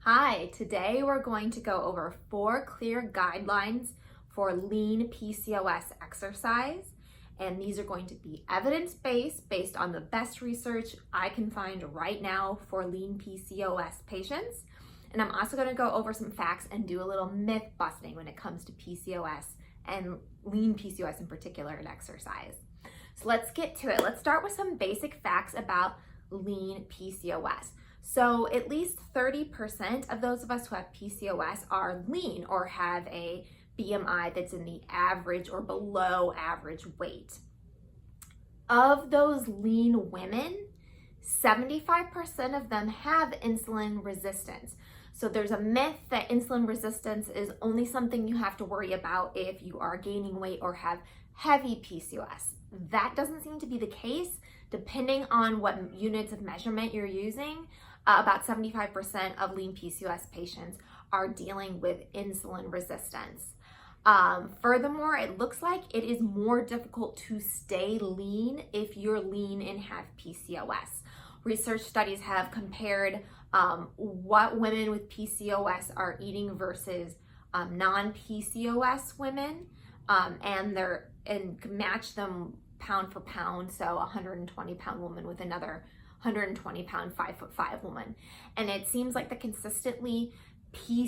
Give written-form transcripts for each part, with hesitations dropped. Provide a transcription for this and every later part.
Hi, today we're going to go over 4 clear guidelines for lean PCOS exercise. And these are going to be evidence-based, based on the best research I can find right now for lean PCOS patients. And I'm also going to go over some facts and do a little myth busting when it comes to PCOS and lean PCOS in particular and exercise. So let's get to it. Let's start with some basic facts about lean PCOS. So at least 30% of those of us who have PCOS are lean or have a BMI that's in the average or below average weight. Of those lean women, 75% of them have insulin resistance. So there's a myth that insulin resistance is only something you have to worry about if you are gaining weight or have heavy PCOS. That doesn't seem to be the case. Depending on what units of measurement you're using, about 75% of lean PCOS patients are dealing with insulin resistance. Furthermore, it looks like it is more difficult to stay lean if you're lean and have PCOS. Research studies have compared what women with PCOS are eating versus non-PCOS women, and match them pound for pound. So a 120-pound woman with another 120-pound 5'5" woman. And it seems like the consistently lean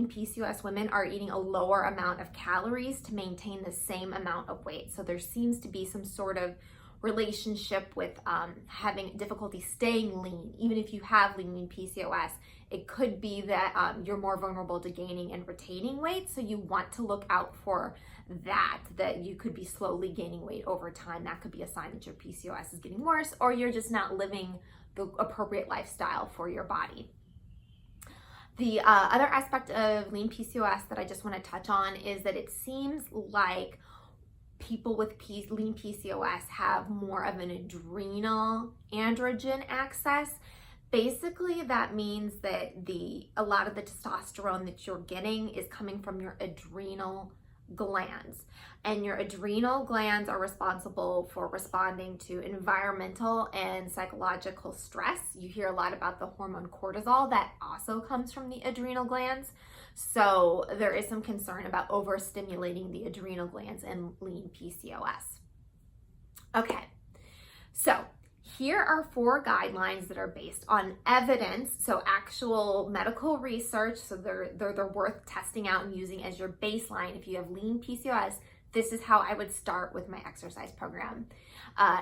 PCOS women are eating a lower amount of calories to maintain the same amount of weight. So there seems to be some sort of relationship with having difficulty staying lean. Even if you have lean PCOS, it could be that you're more vulnerable to gaining and retaining weight. So you want to look out for that you could be slowly gaining weight over time. That could be a sign that your PCOS is getting worse, or you're just not living the appropriate lifestyle for your body. The other aspect of lean PCOS that I just want to touch on is that it seems like people with lean PCOS have more of an adrenal androgen access. Basically, that means that a lot of the testosterone that you're getting is coming from your adrenal glands, and your adrenal glands are responsible for responding to environmental and psychological stress. You hear a lot about the hormone cortisol that also comes from the adrenal glands. So there is some concern about overstimulating the adrenal glands in lean PCOS. Okay, so here are 4 guidelines that are based on evidence, so actual medical research, so they're worth testing out and using as your baseline. If you have lean PCOS, this is how I would start with my exercise program.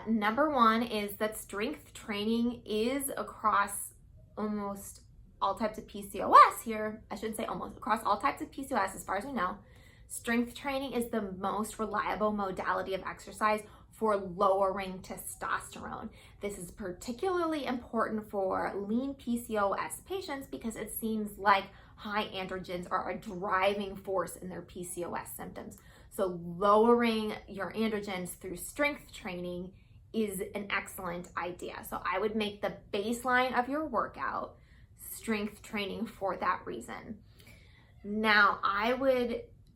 Number 1 is that strength training is across almost all types of PCOS here. I shouldn't say almost, across all types of PCOS as far as we know. Strength training is the most reliable modality of exercise for lowering testosterone. This is particularly important for lean PCOS patients because it seems like high androgens are a driving force in their PCOS symptoms. So lowering your androgens through strength training is an excellent idea. So I would make the baseline of your workout strength training for that reason. Now,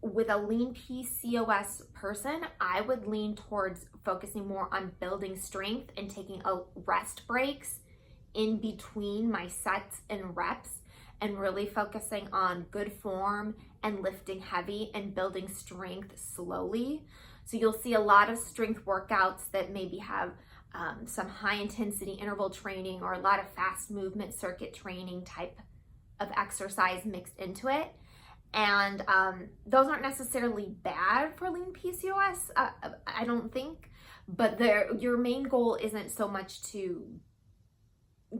with a lean PCOS person, I would lean towards focusing more on building strength and taking rest breaks in between my sets and reps, and really focusing on good form and lifting heavy and building strength slowly. So you'll see a lot of strength workouts that maybe have some high intensity interval training or a lot of fast movement circuit training type of exercise mixed into it. And those aren't necessarily bad for lean PCOS, I don't think, but your main goal isn't so much to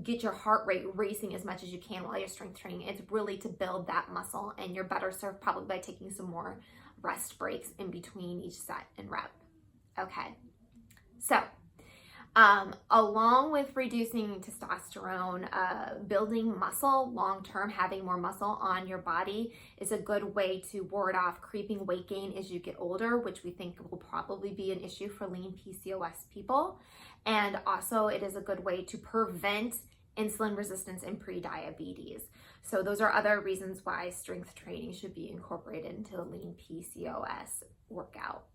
get your heart rate racing as much as you can while you're strength training. It's really to build that muscle, and you're better served probably by taking some more rest breaks in between each set and rep. Okay, so along with reducing testosterone, building muscle long-term, having more muscle on your body is a good way to ward off creeping weight gain as you get older, which we think will probably be an issue for lean PCOS people. And also it is a good way to prevent insulin resistance and pre-diabetes. So those are other reasons why strength training should be incorporated into a lean PCOS workout.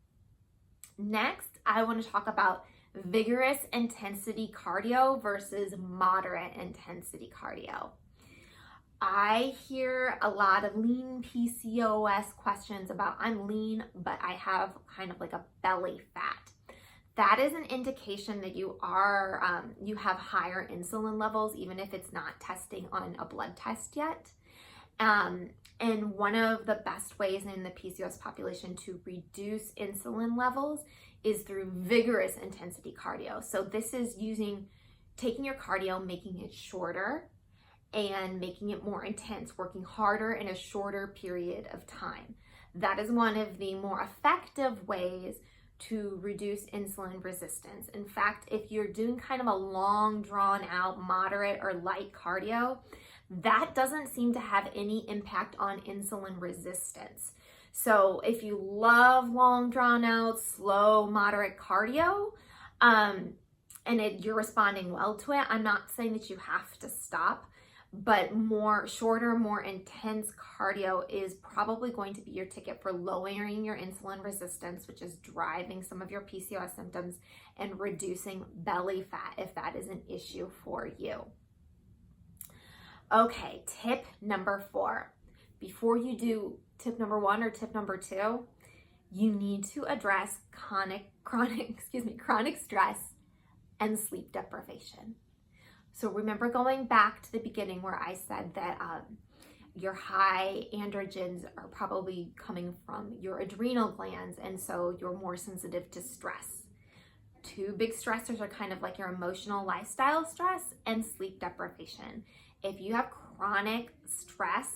Next, I want to talk about vigorous intensity cardio versus moderate intensity cardio. I hear a lot of lean PCOS questions about I'm lean, but I have kind of like a belly fat. That is an indication that you are, you have higher insulin levels, even if it's not testing on a blood test yet. And one of the best ways in the PCOS population to reduce insulin levels is through vigorous intensity cardio. So this is taking your cardio, making it shorter, and making it more intense, working harder in a shorter period of time. That is one of the more effective ways to reduce insulin resistance. In fact, if you're doing kind of a long, drawn out, moderate or light cardio, that doesn't seem to have any impact on insulin resistance. So if you love long, drawn out, slow, moderate cardio, you're responding well to it, I'm not saying that you have to stop, but shorter, more intense cardio is probably going to be your ticket for lowering your insulin resistance, which is driving some of your PCOS symptoms, and reducing belly fat if that is an issue for you. Okay, tip number 4. Before you do tip number 1 or tip number 2, you need to address chronic stress and sleep deprivation. So remember going back to the beginning where I said that your high androgens are probably coming from your adrenal glands, and so you're more sensitive to stress. 2 big stressors are kind of like your emotional lifestyle stress and sleep deprivation. If you have chronic stress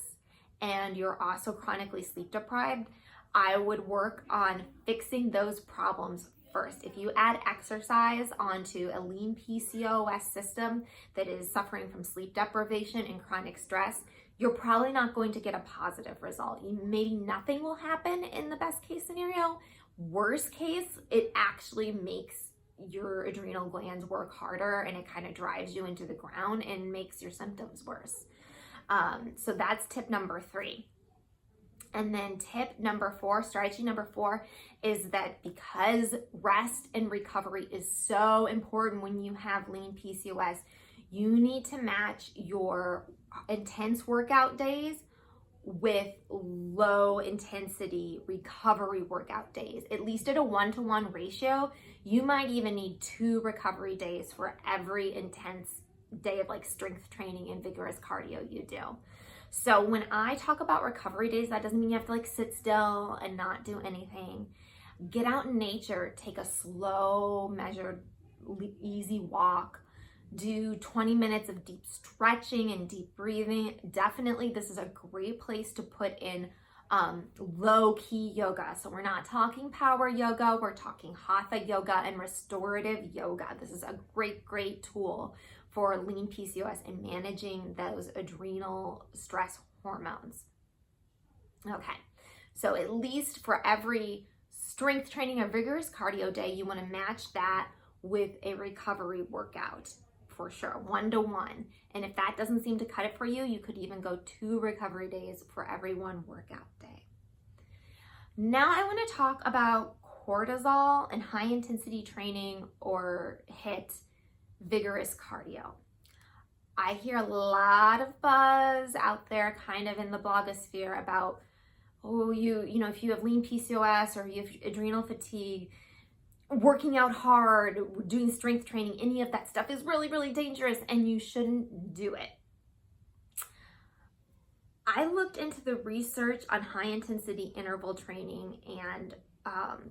and you're also chronically sleep deprived, I would work on fixing those problems first. If you add exercise onto a lean PCOS system that is suffering from sleep deprivation and chronic stress, you're probably not going to get a positive result. Maybe nothing will happen in the best case scenario. Worst case, it actually makes your adrenal glands work harder, and it kind of drives you into the ground and makes your symptoms worse. So that's tip number 3. And then tip number 4, strategy number 4, is that because rest and recovery is so important when you have lean PCOS, you need to match your intense workout days with low intensity recovery workout days, at least at a 1-to-1 ratio. You might even need 2 recovery days for every intense day of like strength training and vigorous cardio you do. So when I talk about recovery days, that doesn't mean you have to like sit still and not do anything. Get out in nature, take a slow, measured, easy walk, do 20 minutes of deep stretching and deep breathing. Definitely, this is a great place to put in low-key yoga. So we're not talking power yoga, we're talking hatha yoga and restorative yoga. This is a great, great tool for lean PCOS and managing those adrenal stress hormones. Okay, so at least for every strength training or vigorous cardio day, you want to match that with a recovery workout for sure, 1-to-1. And if that doesn't seem to cut it for you, you could even go 2 recovery days for every 1 workout day. Now I want to talk about cortisol and high intensity training or HIIT vigorous cardio. I hear a lot of buzz out there kind of in the blogosphere about, oh, you know, if you have lean PCOS or you have adrenal fatigue, working out hard, doing strength training, any of that stuff is really, really dangerous and you shouldn't do it. I looked into the research on high intensity interval training and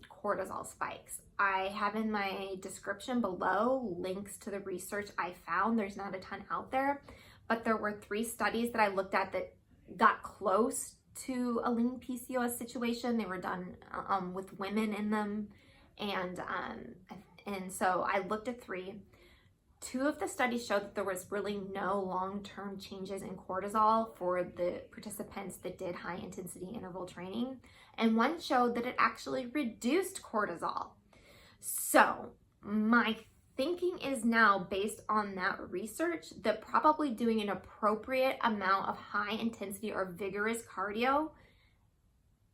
cortisol spikes. I have in my description below links to the research I found. There's not a ton out there, but there were 3 studies that I looked at that got close to a lean PCOS situation. They were done with women in them. And so I looked at 3. 2 of the studies showed that there was really no long-term changes in cortisol for the participants that did high intensity interval training. And 1 showed that it actually reduced cortisol. So my thinking is now, based on that research, that probably doing an appropriate amount of high intensity or vigorous cardio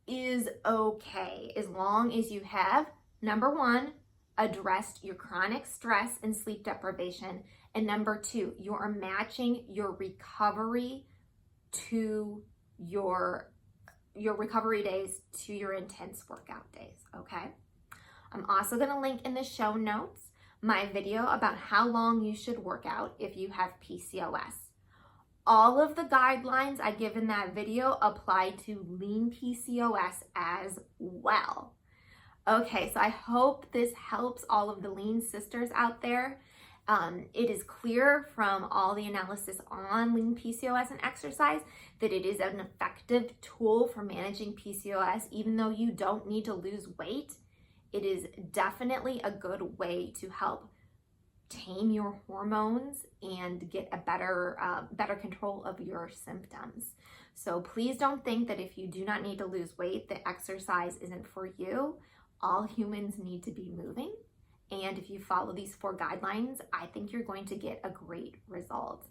is okay, as long as you have, number 1, addressed your chronic stress and sleep deprivation, and number 2, you are matching your recovery to your recovery days to your intense workout days, okay? I'm also gonna link in the show notes my video about how long you should work out if you have PCOS. All of the guidelines I give in that video apply to lean PCOS as well. Okay, so I hope this helps all of the lean sisters out there. It is clear from all the analysis on lean PCOS and exercise that it is an effective tool for managing PCOS, even though you don't need to lose weight. It is definitely a good way to help tame your hormones and get a better control of your symptoms. So please don't think that if you do not need to lose weight, that exercise isn't for you. All humans need to be moving. And if you follow these 4 guidelines, I think you're going to get a great result.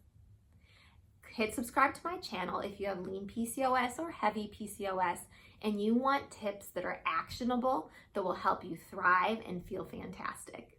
Hit subscribe to my channel if you have lean PCOS or heavy PCOS and you want tips that are actionable that will help you thrive and feel fantastic.